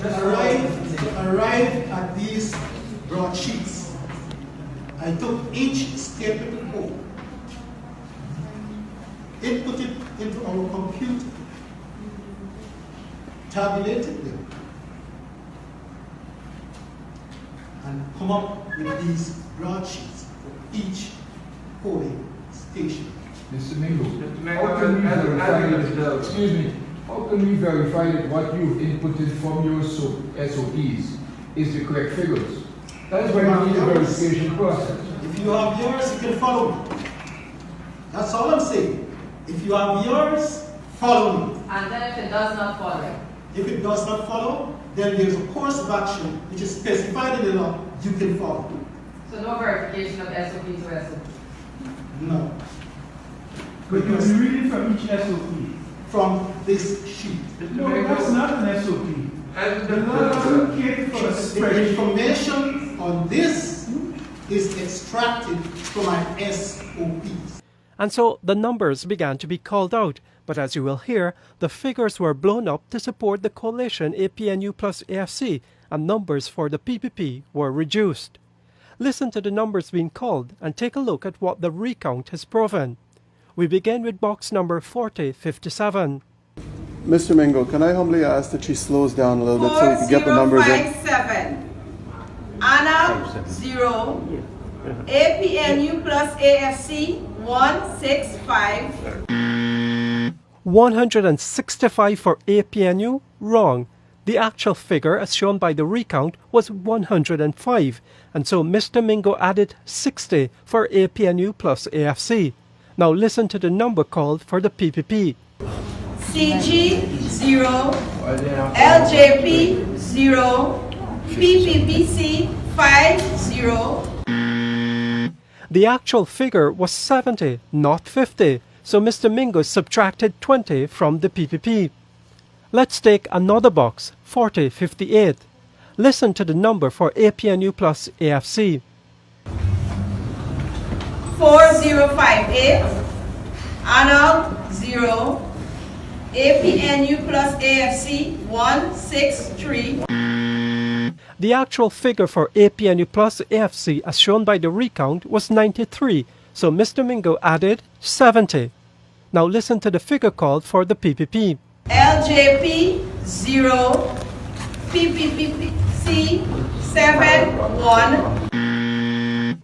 arrive at these broadsheets, I took each statement code, input it into our computer, tabulated them, and come up with these broadsheets for each polling station. Mr. Mingo, how can we verify that, excuse me, how can we verify that what you've inputted from your SOPs is the correct figures? That's why we need a verification process. If you have yours, you can follow me. That's all I'm saying. If you have yours, follow me. And then if it does not follow? If it does not follow, then there's a course of action which is specified in the law you can follow. So no verification of SOP to SOP? No. But you'll be reading from each SOP? From this sheet. No, that's not an SOP. The law doesn't cater for a spreadsheet. The information on this is extracted from my SOPs. And so the numbers began to be called out, but as you will hear, the figures were blown up to support the coalition APNU plus AFC, and numbers for the PPP were reduced. Listen to the numbers being called and take a look at what the recount has proven. We begin with box number 4057. Mr. Mingo, can I humbly ask that she slows down a little bit so we can get the numbers in? 4057. Anna 0. APNU plus AFC 165. 165 for APNU? Wrong. The actual figure, as shown by the recount, was 105, and so Mr. Mingo added 60 for APNU plus AFC. Now listen to the number called for the PPP. CG 0, LJP 0, PPPC 50. The actual figure was 70, not 50, so Mr. Mingo subtracted 20 from the PPP. Let's take another box, 4058. Listen to the number for APNU plus AFC. 4058. Arnold 0. APNU plus AFC 163. The actual figure for APNU plus AFC, as shown by the recount, was 93, so Mr. Mingo added 70. Now listen to the figure called for the PPP. LJP 0, PPPC 71.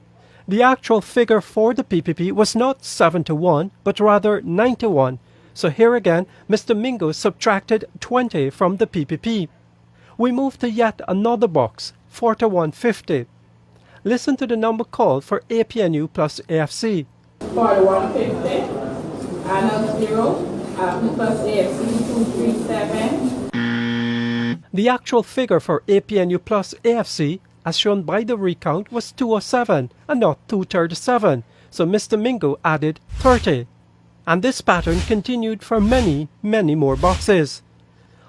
The actual figure for the PPP was not 71, but rather 91. So here again, Mr. Mingo subtracted 20 from the PPP. We move to yet another box, 4150. Listen to the number called for APNU plus AFC. 4150. Anna 0. Plus AFC 237. The actual figure for APNU plus AFC, as shown by the recount, was 207 and not 237, so Mr. Mingo added 30. And this pattern continued for many, many more boxes.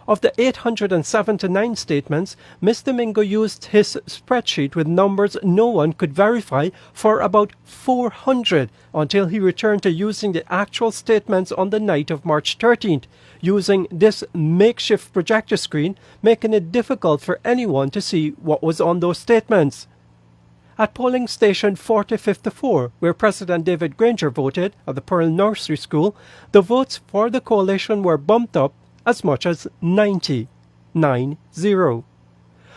Of the 879 statements, Mr. Mingo used his spreadsheet with numbers no one could verify for about 400 until he returned to using the actual statements on the night of March 13th, using this makeshift projector screen, making it difficult for anyone to see what was on those statements. At polling station 4054, where President David Granger voted at the Pearl Nursery School, the votes for the coalition were bumped up as much as 90.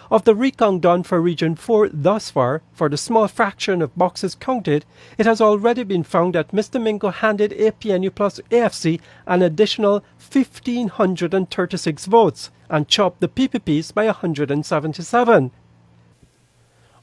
Of the recount done for Region 4 thus far, for the small fraction of boxes counted, it has already been found that Mr. Mingo handed APNU plus AFC an additional 1,536 votes and chopped the PPPs by 177.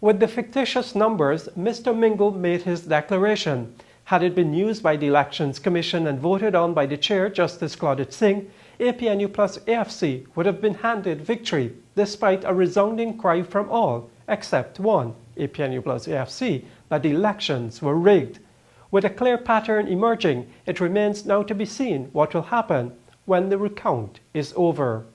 With the fictitious numbers, Mr. Mingo made his declaration. Had it been used by the Elections Commission and voted on by the Chair, Justice Claudette Singh, APNU plus AFC would have been handed victory, despite a resounding cry from all, except one, APNU plus AFC, that the elections were rigged. With a clear pattern emerging, it remains now to be seen what will happen when the recount is over.